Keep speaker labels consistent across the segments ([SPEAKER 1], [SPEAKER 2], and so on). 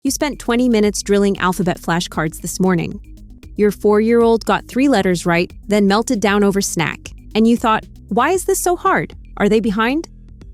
[SPEAKER 1] You spent 20 minutes drilling alphabet flashcards this morning. Your 4-year-old got 3 letters right, then melted down over snack. And you thought, why is this so hard? Are they behind?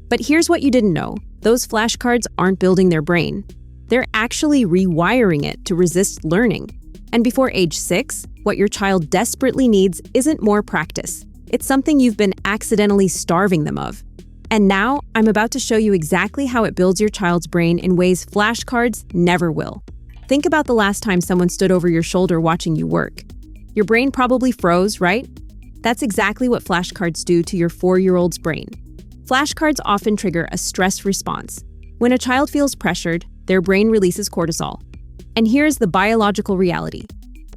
[SPEAKER 1] But here's what you didn't know. Those flashcards aren't building their brain. They're actually rewiring it to resist learning. And before age 6, what your child desperately needs isn't more practice. It's something you've been accidentally starving them of. And now, I'm about to show you exactly how it builds your child's brain in ways flashcards never will. Think about the last time someone stood over your shoulder watching you work. Your brain probably froze, right? That's exactly what flashcards do to your 4-year-old's brain. Flashcards often trigger a stress response. When a child feels pressured, their brain releases cortisol. And here's the biological reality.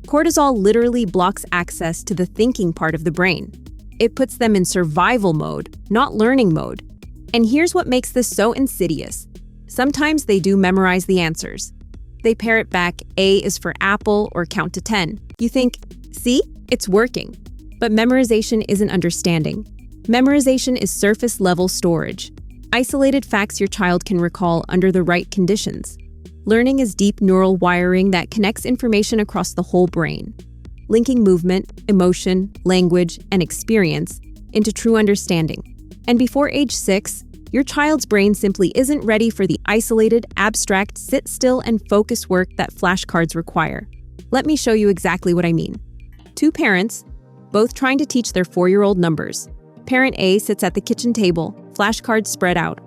[SPEAKER 1] Cortisol literally blocks access to the thinking part of the brain. It puts them in survival mode, not learning mode. And here's what makes this so insidious. Sometimes they do memorize the answers. They parrot back A is for apple or count to 10. You think, see, it's working. But memorization isn't understanding. Memorization is surface-level storage. Isolated facts your child can recall under the right conditions. Learning is deep neural wiring that connects information across the whole brain, linking movement, emotion, language, and experience into true understanding. And before age 6, your child's brain simply isn't ready for the isolated, abstract, sit still and focus work that flashcards require. Let me show you exactly what I mean. 2 parents, both trying to teach their 4-year-old numbers. Parent A sits at the kitchen table, flashcards spread out.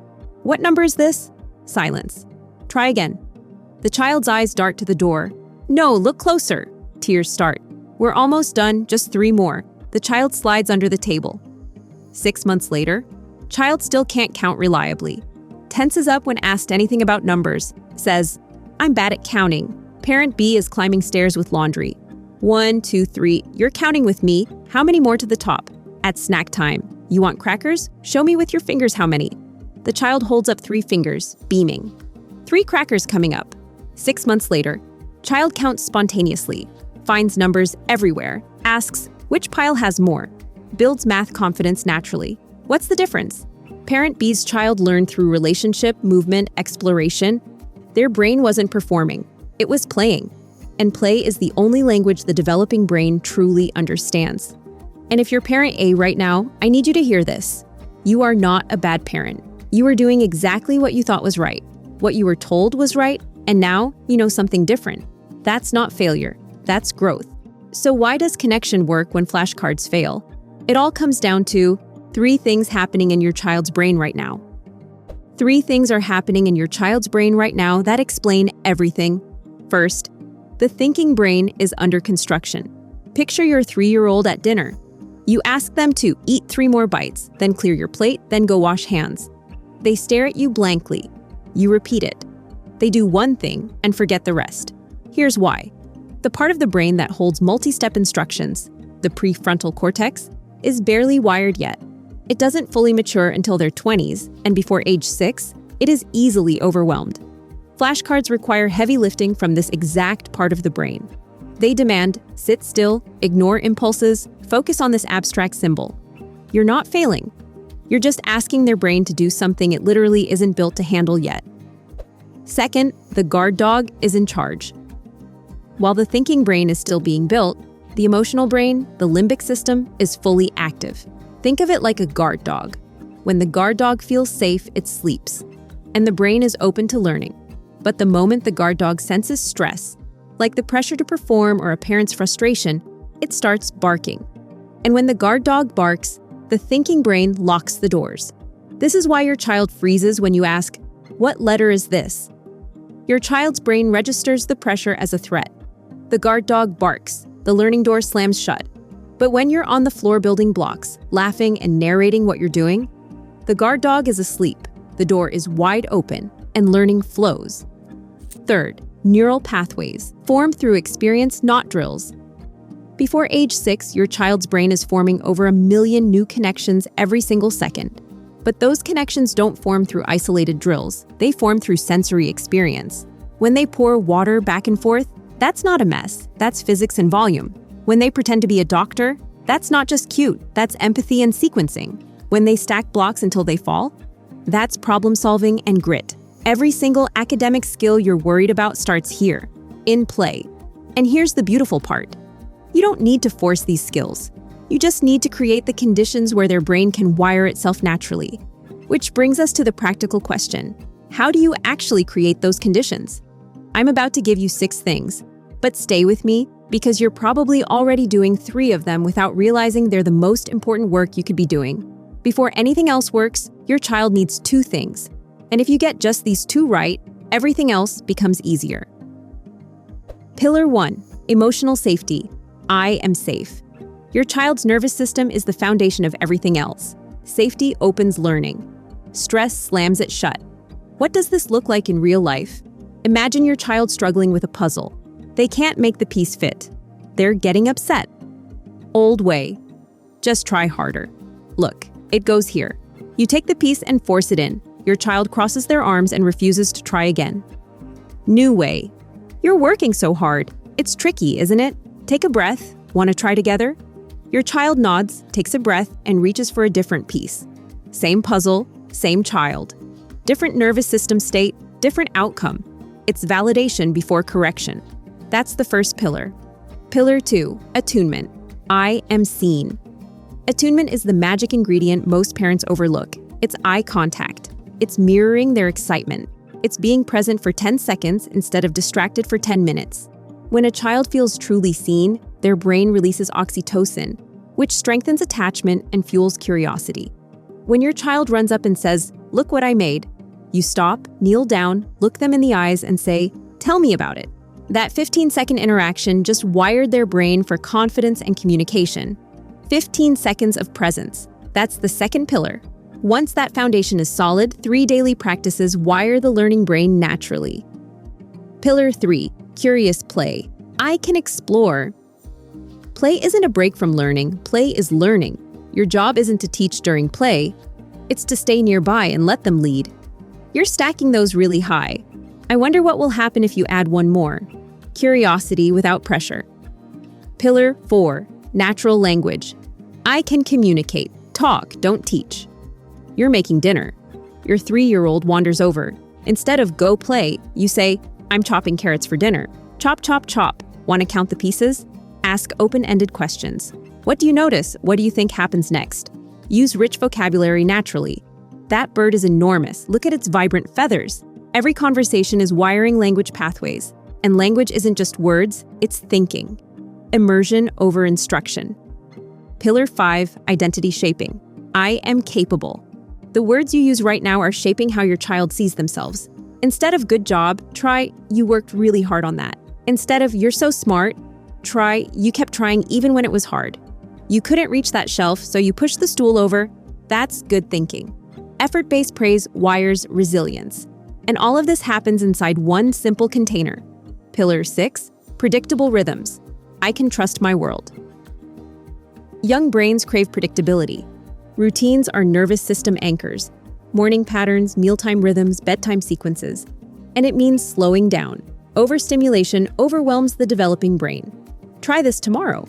[SPEAKER 1] What number is this? Silence. Try again. The child's eyes dart to the door. No, look closer. Tears start. We're almost done, just 3 more. The child slides under the table. 6 months later, child still can't count reliably. Tenses up when asked anything about numbers. Says, I'm bad at counting. Parent B is climbing stairs with laundry. 1, 2, 3. You're counting with me. How many more to the top? At snack time. You want crackers? Show me with your fingers how many. The child holds up 3 fingers, beaming. 3 crackers coming up. 6 months later, child counts spontaneously, finds numbers everywhere, asks which pile has more, builds math confidence naturally. What's the difference? Parent B's child learned through relationship, movement, exploration. Their brain wasn't performing, it was playing. And play is the only language the developing brain truly understands. And if you're parent A right now, I need you to hear this. You are not a bad parent. You are doing exactly what you thought was right, what you were told was right, and now you know something different. That's not failure, that's growth. So why does connection work when flashcards fail? It all comes down to 3 things happening in your child's brain right now. 3 things are happening in your child's brain right now that explain everything. First, the thinking brain is under construction. Picture your 3-year-old at dinner. You ask them to eat 3 more bites, then clear your plate, then go wash hands. They stare at you blankly. You repeat it. They do one thing and forget the rest. Here's why. The part of the brain that holds multi-step instructions, the prefrontal cortex, is barely wired yet. It doesn't fully mature until their 20s, and before age 6, it is easily overwhelmed. Flashcards require heavy lifting from this exact part of the brain. They demand sit still, ignore impulses, focus on this abstract symbol. You're not failing. You're just asking their brain to do something it literally isn't built to handle yet. Second, the guard dog is in charge. While the thinking brain is still being built, the emotional brain, the limbic system, is fully active. Think of it like a guard dog. When the guard dog feels safe, it sleeps, and the brain is open to learning. But the moment the guard dog senses stress, like the pressure to perform or a parent's frustration, it starts barking. And when the guard dog barks, the thinking brain locks the doors. This is why your child freezes when you ask, "What letter is this?" Your child's brain registers the pressure as a threat. The guard dog barks, the learning door slams shut. But when you're on the floor building blocks, laughing and narrating what you're doing, the guard dog is asleep, the door is wide open, and learning flows. Third, neural pathways form through experience, not drills. Before age 6, your child's brain is forming over 1 million new connections every single second. But those connections don't form through isolated drills, they form through sensory experience. When they pour water back and forth, that's not a mess, that's physics and volume. When they pretend to be a doctor, that's not just cute, that's empathy and sequencing. When they stack blocks until they fall, that's problem solving and grit. Every single academic skill you're worried about starts here, in play. And here's the beautiful part. You don't need to force these skills. You just need to create the conditions where their brain can wire itself naturally. Which brings us to the practical question. How do you actually create those conditions? I'm about to give you 6 things, but stay with me because you're probably already doing 3 of them without realizing they're the most important work you could be doing. Before anything else works, your child needs 2 things. And if you get just these 2 right, everything else becomes easier. Pillar 1, emotional safety. I am safe. Your child's nervous system is the foundation of everything else. Safety opens learning. Stress slams it shut. What does this look like in real life? Imagine your child struggling with a puzzle. They can't make the piece fit. They're getting upset. Old way. Just try harder. Look, it goes here. You take the piece and force it in. Your child crosses their arms and refuses to try again. New way. You're working so hard. It's tricky, isn't it? Take a breath. Want to try together? Your child nods, takes a breath, and reaches for a different piece. Same puzzle, same child. Different nervous system state, different outcome. It's validation before correction. That's the first pillar. Pillar 2, attunement. I am seen. Attunement is the magic ingredient most parents overlook. It's eye contact. It's mirroring their excitement. It's being present for 10 seconds instead of distracted for 10 minutes. When a child feels truly seen, their brain releases oxytocin, which strengthens attachment and fuels curiosity. When your child runs up and says, "Look what I made," you stop, kneel down, look them in the eyes, and say, "Tell me about it." That 15-second interaction just wired their brain for confidence and communication. 15 seconds of presence. That's the second pillar. Once that foundation is solid, 3 daily practices wire the learning brain naturally. Pillar 3, curious play. I can explore. Play isn't a break from learning, play is learning. Your job isn't to teach during play, it's to stay nearby and let them lead. You're stacking those really high. I wonder what will happen if you add one more. Curiosity without pressure. Pillar 4, natural language. I can communicate, talk, don't teach. You're making dinner. Your 3-year-old wanders over. Instead of go play, you say, "I'm chopping carrots for dinner." Chop, chop, chop. Want to count the pieces? Ask open-ended questions. What do you notice? What do you think happens next? Use rich vocabulary naturally. That bird is enormous. Look at its vibrant feathers. Every conversation is wiring language pathways. And language isn't just words, it's thinking. Immersion over instruction. Pillar 5, identity shaping. I am capable. The words you use right now are shaping how your child sees themselves. Instead of "good job," try "you worked really hard on that." Instead of "you're so smart," try "you kept trying even when it was hard." You couldn't reach that shelf, so you pushed the stool over. That's good thinking. Effort-based praise wires resilience. And all of this happens inside one simple container. Pillar 6, predictable rhythms. I can trust my world. Young brains crave predictability. Routines are nervous system anchors. Morning patterns, mealtime rhythms, bedtime sequences. And it means slowing down. Overstimulation overwhelms the developing brain. Try this tomorrow.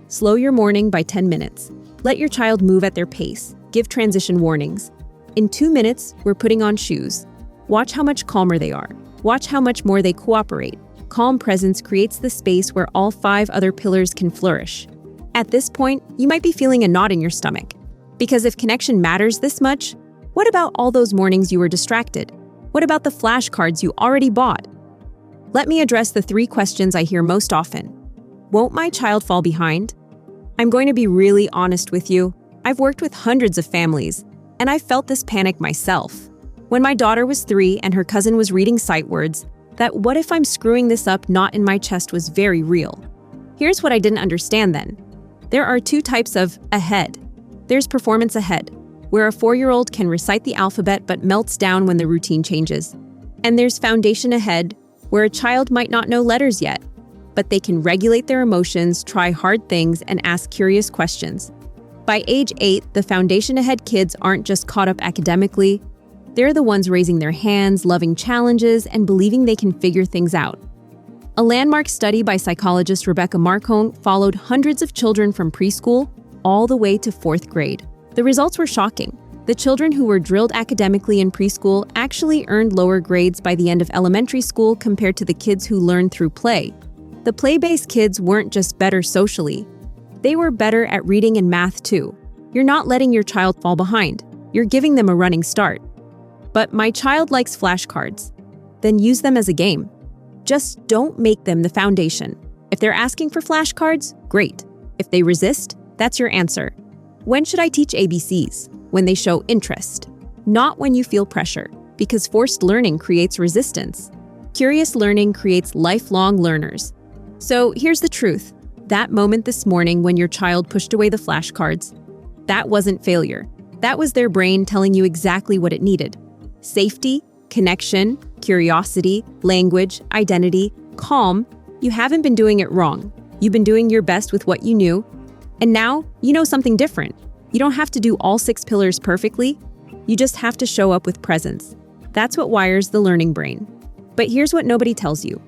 [SPEAKER 1] Slow your morning by 10 minutes. Let your child move at their pace. Give transition warnings. In 2 minutes, we're putting on shoes. Watch how much calmer they are. Watch how much more they cooperate. Calm presence creates the space where all 5 other pillars can flourish. At this point, you might be feeling a knot in your stomach. Because if connection matters this much, what about all those mornings you were distracted? What about the flashcards you already bought? Let me address the 3 questions I hear most often. Won't my child fall behind? I'm going to be really honest with you. I've worked with hundreds of families, and I felt this panic myself. When my daughter was 3 and her cousin was reading sight words, that "what if I'm screwing this up" knot in my chest was very real. Here's what I didn't understand then. There are 2 types of ahead. There's performance ahead, where a 4-year-old can recite the alphabet but melts down when the routine changes. And there's foundation ahead, where a child might not know letters yet, but they can regulate their emotions, try hard things, and ask curious questions. By age 8, the foundation ahead kids aren't just caught up academically. They're the ones raising their hands, loving challenges, and believing they can figure things out. A landmark study by psychologist Rebecca Marcone followed hundreds of children from preschool all the way to 4th grade. The results were shocking. The children who were drilled academically in preschool actually earned lower grades by the end of elementary school compared to the kids who learned through play. The play-based kids weren't just better socially. They were better at reading and math too. You're not letting your child fall behind. You're giving them a running start. But my child likes flashcards. Then use them as a game. Just don't make them the foundation. If they're asking for flashcards, great. If they resist, that's your answer. When should I teach ABCs? When they show interest. Not when you feel pressure, because forced learning creates resistance. Curious learning creates lifelong learners. So here's the truth. That moment this morning when your child pushed away the flashcards, that wasn't failure. That was their brain telling you exactly what it needed. Safety, connection, curiosity, language, identity, calm. You haven't been doing it wrong. You've been doing your best with what you knew. And now you know something different. You don't have to do all 6 pillars perfectly. You just have to show up with presence. That's what wires the learning brain. But here's what nobody tells you.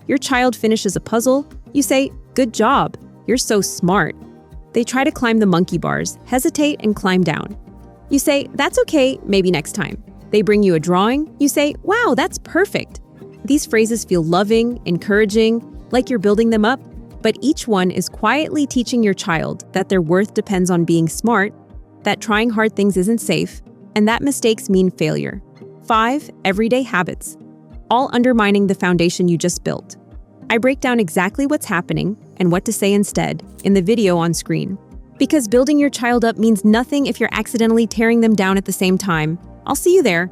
[SPEAKER 1] Your child finishes a puzzle. You say, "Good job. You're so smart." They try to climb the monkey bars, hesitate, and climb down. You say, "That's okay, maybe next time." They bring you a drawing. You say, "Wow, that's perfect." These phrases feel loving, encouraging, like you're building them up, but each one is quietly teaching your child that their worth depends on being smart, that trying hard things isn't safe, and that mistakes mean failure. 5 everyday habits, all undermining the foundation you just built. I break down exactly what's happening and what to say instead in the video on screen. Because building your child up means nothing if you're accidentally tearing them down at the same time. I'll see you there.